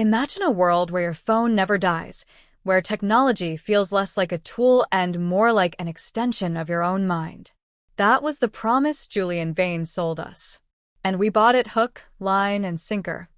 Imagine a world where your phone never dies, where technology feels less like a tool and more like an extension of your own mind. That was the promise Julian Vane sold us. And we bought it hook, line, and sinker.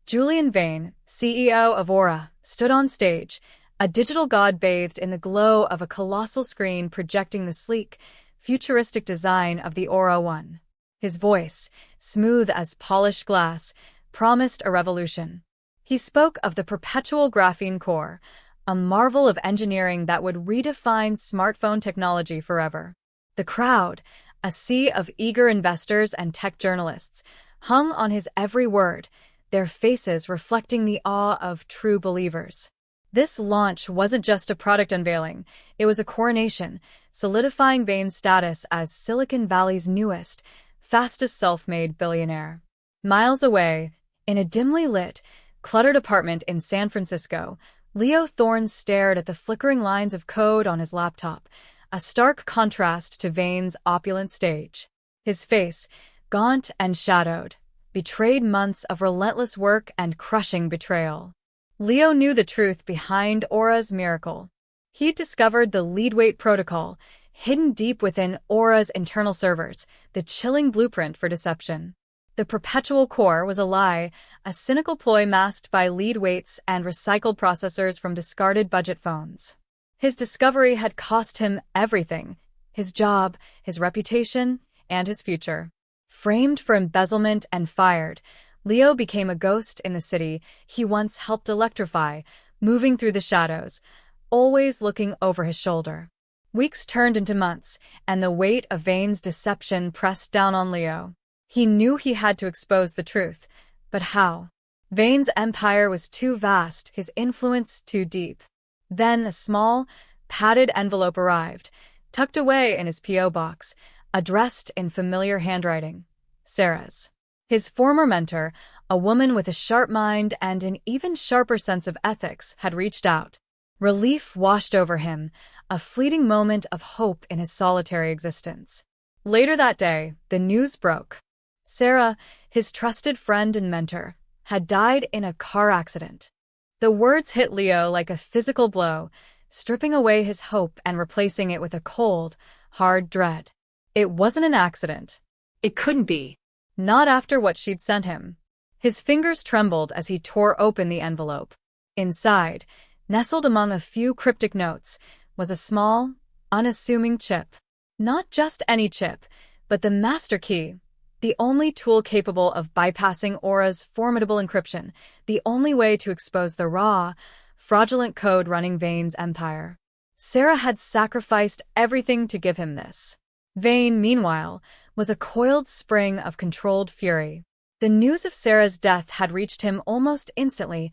Julian Vane, CEO of Aura, stood on stage, a digital god bathed in the glow of a colossal screen projecting the sleek, futuristic design of the Aura One. His voice, smooth as polished glass, promised a revolution. He spoke of the perpetual graphene core, a marvel of engineering that would redefine smartphone technology forever. The crowd, a sea of eager investors and tech journalists, hung on his every word, their faces reflecting the awe of true believers. This launch wasn't just a product unveiling, it was a coronation, solidifying Vane's status as Silicon Valley's newest, fastest self-made billionaire. Miles away, in a dimly lit, cluttered apartment in San Francisco, Leo Thorne stared at the flickering lines of code on his laptop, a stark contrast to Vane's opulent stage. His face, gaunt and shadowed, betrayed months of relentless work and crushing betrayal. Leo knew the truth behind Aura's miracle. He'd discovered the lead-weight protocol, hidden deep within Aura's internal servers, the chilling blueprint for deception. The perpetual core was a lie, a cynical ploy masked by lead weights and recycled processors from discarded budget phones. His discovery had cost him everything: his job, his reputation, and his future. Framed for embezzlement and fired, Leo became a ghost in the city he once helped electrify, moving through the shadows, always looking over his shoulder. Weeks turned into months, and the weight of Vane's deception pressed down on Leo. He knew he had to expose the truth, but how? Vane's empire was too vast, his influence too deep. Then a small, padded envelope arrived, tucked away in his P.O. box, addressed in familiar handwriting. Sarah's. His former mentor, a woman with a sharp mind and an even sharper sense of ethics, had reached out. Relief washed over him, a fleeting moment of hope in his solitary existence. Later that day, the news broke. Sarah, his trusted friend and mentor, had died in a car accident. The words hit Leo like a physical blow, stripping away his hope and replacing it with a cold, hard dread. It wasn't an accident. It couldn't be. Not after what she'd sent him. His fingers trembled as he tore open the envelope. Inside, nestled among a few cryptic notes, was a small, unassuming chip. Not just any chip, but the master key. The only tool capable of bypassing Aura's formidable encryption, the only way to expose the raw, fraudulent code running Vane's empire. Sarah had sacrificed everything to give him this. Vane, meanwhile, was a coiled spring of controlled fury. The news of Sarah's death had reached him almost instantly,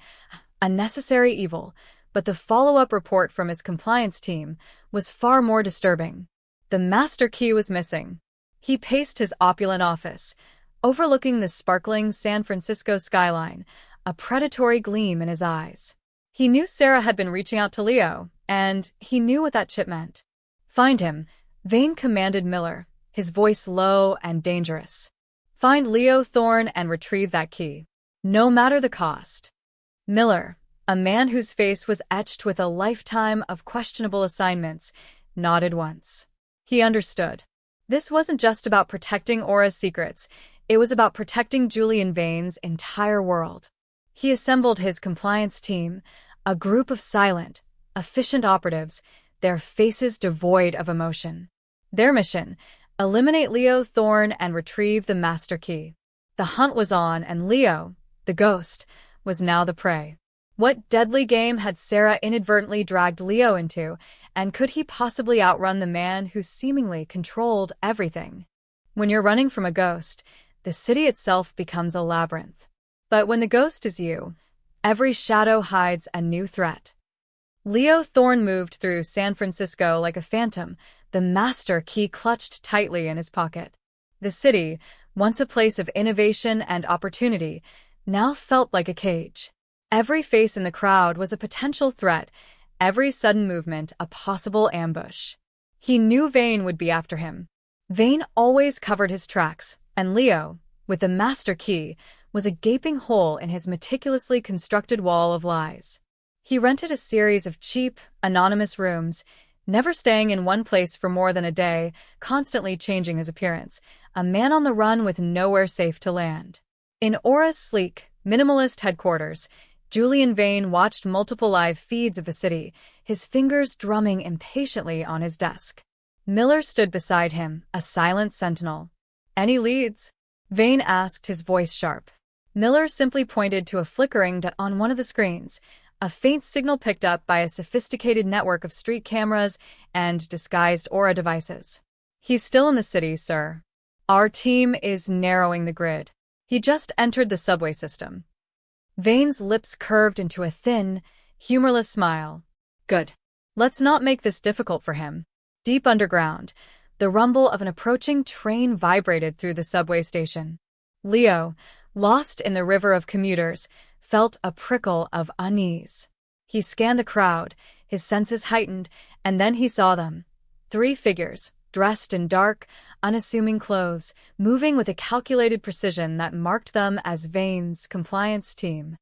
a necessary evil, but the follow-up report from his compliance team was far more disturbing. The master key was missing. He paced his opulent office, overlooking the sparkling San Francisco skyline, a predatory gleam in his eyes. He knew Sarah had been reaching out to Leo, and he knew what that chip meant. Find him, Vane commanded Miller, his voice low and dangerous. Find Leo Thorne and retrieve that key, no matter the cost. Miller, a man whose face was etched with a lifetime of questionable assignments, nodded once. He understood. This wasn't just about protecting Aura's secrets, it was about protecting Julian Vane's entire world. He assembled his compliance team, a group of silent, efficient operatives, their faces devoid of emotion. Their mission: eliminate Leo Thorne and retrieve the master key. The hunt was on, and Leo, the ghost, was now the prey. What deadly game had Sarah inadvertently dragged Leo into, and could he possibly outrun the man who seemingly controlled everything? When you're running from a ghost, the city itself becomes a labyrinth. But when the ghost is you, every shadow hides a new threat. Leo Thorne moved through San Francisco like a phantom, the master key clutched tightly in his pocket. The city, once a place of innovation and opportunity, now felt like a cage. Every face in the crowd was a potential threat, every sudden movement a possible ambush. He knew Vane would be after him. Vane always covered his tracks, and Leo, with the master key, was a gaping hole in his meticulously constructed wall of lies. He rented a series of cheap, anonymous rooms, never staying in one place for more than a day, constantly changing his appearance, a man on the run with nowhere safe to land. In Aura's sleek, minimalist headquarters, Julian Vane watched multiple live feeds of the city, his fingers drumming impatiently on his desk. Miller stood beside him, a silent sentinel. "Any leads?" Vane asked, his voice sharp. Miller simply pointed to a flickering dot on one of the screens, a faint signal picked up by a sophisticated network of street cameras and disguised Aura devices. "He's still in the city, sir. Our team is narrowing the grid. He just entered the subway system." Vane's lips curved into a thin, humorless smile. "Good. Let's not make this difficult for him." Deep underground, the rumble of an approaching train vibrated through the subway station. Leo, lost in the river of commuters, felt a prickle of unease. He scanned the crowd, his senses heightened, and then he saw them. 3 figures, dressed in dark, unassuming clothes, moving with a calculated precision that marked them as Vane's compliance team.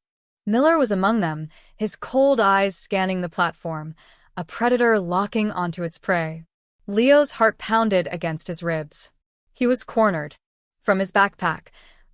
Miller was among them, his cold eyes scanning the platform, a predator locking onto its prey. Leo's heart pounded against his ribs. He was cornered. From his backpack,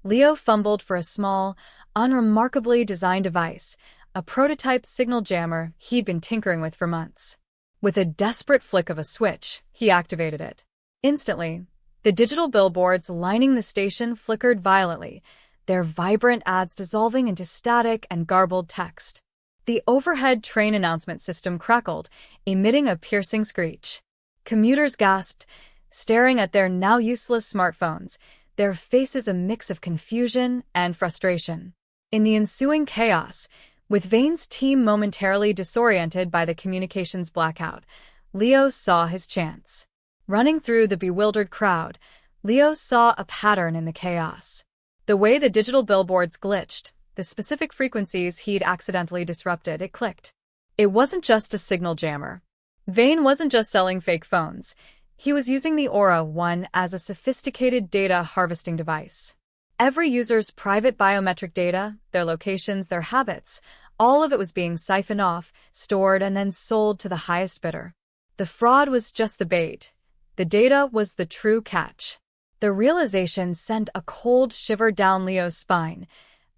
Leo fumbled for a small, unremarkably designed device, a prototype signal jammer he'd been tinkering with for months. With a desperate flick of a switch, he activated it. Instantly, the digital billboards lining the station flickered violently, their vibrant ads dissolving into static and garbled text. The overhead train announcement system crackled, emitting a piercing screech. Commuters gasped, staring at their now useless smartphones, their faces a mix of confusion and frustration. In the ensuing chaos, with Vane's team momentarily disoriented by the communications blackout, Leo saw his chance. Running through the bewildered crowd, Leo saw a pattern in the chaos. The way the digital billboards glitched, the specific frequencies he'd accidentally disrupted, it clicked. It wasn't just a signal jammer. Vane wasn't just selling fake phones. He was using the Aura One as a sophisticated data harvesting device. Every user's private biometric data, their locations, their habits, all of it was being siphoned off, stored, and then sold to the highest bidder. The fraud was just the bait. The data was the true catch. The realization sent a cold shiver down Leo's spine,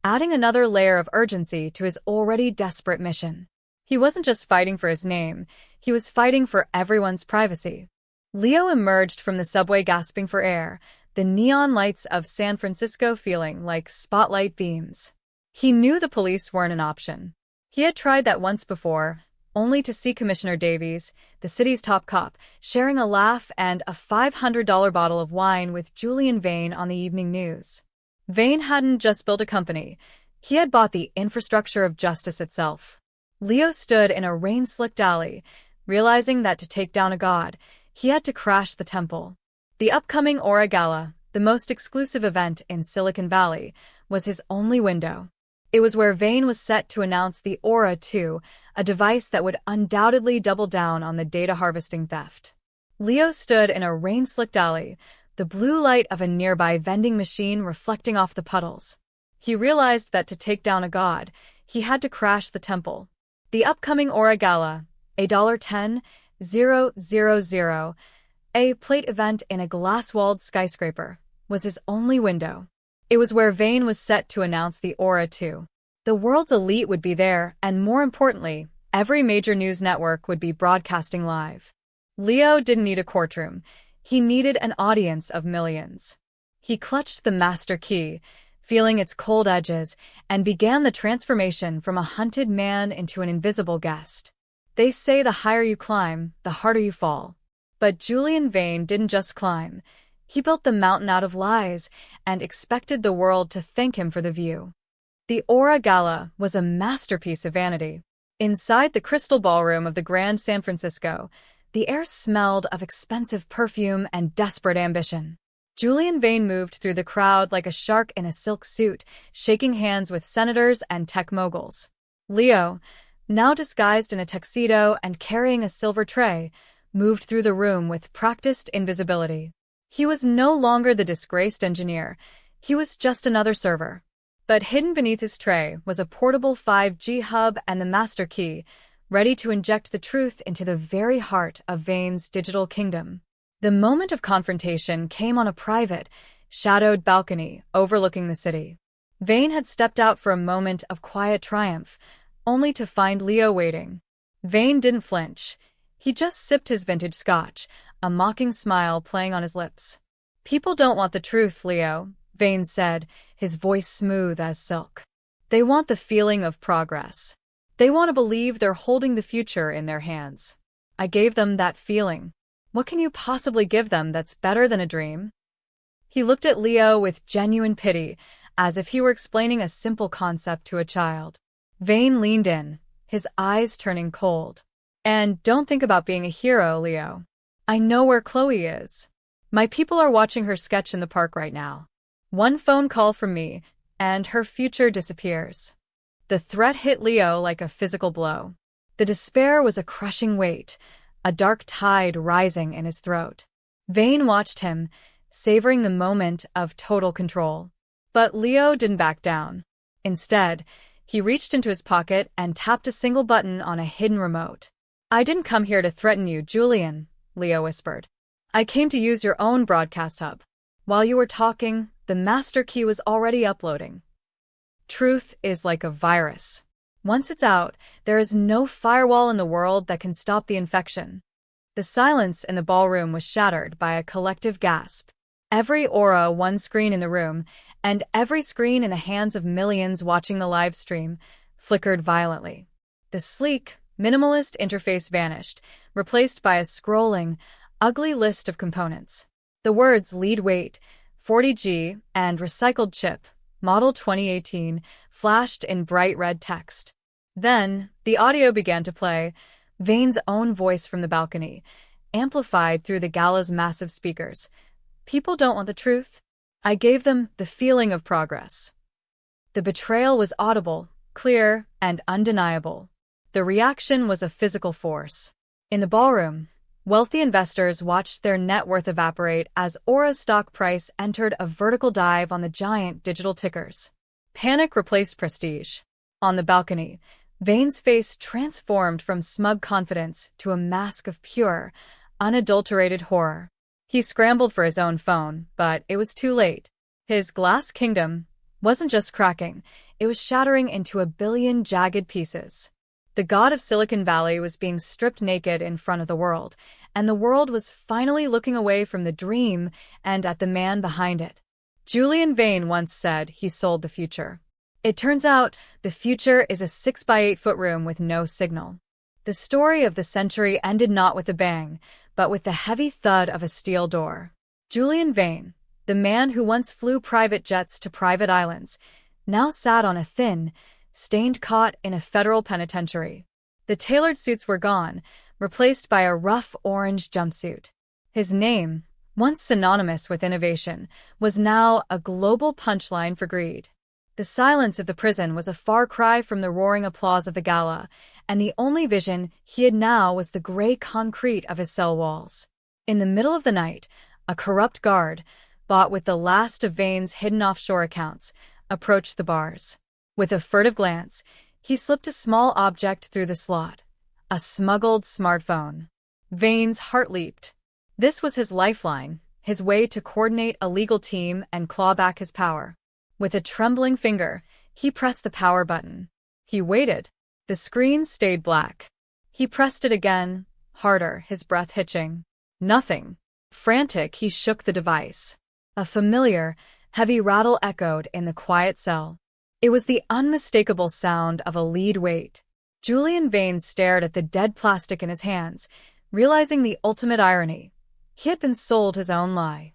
adding another layer of urgency to his already desperate mission. He wasn't just fighting for his name, he was fighting for everyone's privacy. Leo emerged from the subway gasping for air, the neon lights of San Francisco feeling like spotlight beams. He knew the police weren't an option. He had tried that once before, only to see Commissioner Davies, the city's top cop, sharing a laugh and a $500 bottle of wine with Julian Vane on the evening news. Vane hadn't just built a company, he had bought the infrastructure of justice itself. Leo stood in a rain-slicked alley, realizing that to take down a god, he had to crash the temple. The upcoming Aura Gala, the most exclusive event in Silicon Valley, was his only window. It was where Vane was set to announce the Aura 2, a device that would undoubtedly double down on the data harvesting theft. Leo stood in a rain-slicked alley, the blue light of a nearby vending machine reflecting off the puddles. He realized that to take down a god, he had to crash the temple. The upcoming Aura Gala, a $10,000, a plate event in a glass-walled skyscraper, was his only window. It was where Vane was set to announce the Aura 2. The world's elite would be there, and more importantly, every major news network would be broadcasting live. Leo didn't need a courtroom. He needed an audience of millions. He clutched the master key, feeling its cold edges, and began the transformation from a hunted man into an invisible guest. They say the higher you climb, the harder you fall. But Julian Vane didn't just climb. He built the mountain out of lies and expected the world to thank him for the view. The Aura Gala was a masterpiece of vanity. Inside the crystal ballroom of the Grand San Francisco, the air smelled of expensive perfume and desperate ambition. Julian Vane moved through the crowd like a shark in a silk suit, shaking hands with senators and tech moguls. Leo, now disguised in a tuxedo and carrying a silver tray, moved through the room with practiced invisibility. He was no longer the disgraced engineer. He was just another server. But hidden beneath his tray was a portable 5G hub and the master key, ready to inject the truth into the very heart of Vane's digital kingdom. The moment of confrontation came on a private, shadowed balcony overlooking the city. Vane had stepped out for a moment of quiet triumph, only to find Leo waiting. Vane didn't flinch. He just sipped his vintage scotch, a mocking smile playing on his lips. "People don't want the truth, Leo," Vane said, his voice smooth as silk. "They want the feeling of progress. They want to believe they're holding the future in their hands. I gave them that feeling. What can you possibly give them that's better than a dream?" He looked at Leo with genuine pity, as if he were explaining a simple concept to a child. Vane leaned in, his eyes turning cold. "And don't think about being a hero, Leo. I know where Chloe is. My people are watching her sketch in the park right now. One phone call from me, and her future disappears." The threat hit Leo like a physical blow. The despair was a crushing weight, a dark tide rising in his throat. Vane watched him, savoring the moment of total control. But Leo didn't back down. Instead, he reached into his pocket and tapped a single button on a hidden remote. "I didn't come here to threaten you, Julian," Leo whispered. "I came to use your own broadcast hub. While you were talking, the master key was already uploading. Truth is like a virus. Once it's out, there is no firewall in the world that can stop the infection." The silence in the ballroom was shattered by a collective gasp. Every aura, one screen in the room, and every screen in the hands of millions watching the live stream, flickered violently. The sleek, minimalist interface vanished, replaced by a scrolling, ugly list of components. The words "lead weight," 40G, and "recycled chip," Model 2018, flashed in bright red text. Then, the audio began to play, Vane's own voice from the balcony, amplified through the gala's massive speakers. "People don't want the truth. I gave them the feeling of progress." The betrayal was audible, clear, and undeniable. The reaction was a physical force. In the ballroom, wealthy investors watched their net worth evaporate as Aura's stock price entered a vertical dive on the giant digital tickers. Panic replaced prestige. On the balcony, Vane's face transformed from smug confidence to a mask of pure, unadulterated horror. He scrambled for his own phone, but it was too late. His glass kingdom wasn't just cracking, it was shattering into a billion jagged pieces. The god of Silicon Valley was being stripped naked in front of the world, and the world was finally looking away from the dream and at the man behind it. Julian Vane once said he sold the future. It turns out the future is a 6 by 8 foot room with no signal. The story of the century ended not with a bang, but with the heavy thud of a steel door. Julian Vane, the man who once flew private jets to private islands, now sat on a thin, stained cot in a federal penitentiary. The tailored suits were gone, replaced by a rough orange jumpsuit. His name, once synonymous with innovation, was now a global punchline for greed. The silence of the prison was a far cry from the roaring applause of the gala, and the only vision he had now was the gray concrete of his cell walls. In the middle of the night, a corrupt guard, bought with the last of Vane's hidden offshore accounts, approached the bars. With a furtive glance, he slipped a small object through the slot, a smuggled smartphone. Vane's heart leaped. This was his lifeline, his way to coordinate a legal team and claw back his power. With a trembling finger, he pressed the power button. He waited. The screen stayed black. He pressed it again, harder, his breath hitching. Nothing. Frantic, he shook the device. A familiar, heavy rattle echoed in the quiet cell. It was the unmistakable sound of a lead weight. Julian Vane stared at the dead plastic in his hands, realizing the ultimate irony. He had been sold his own lie.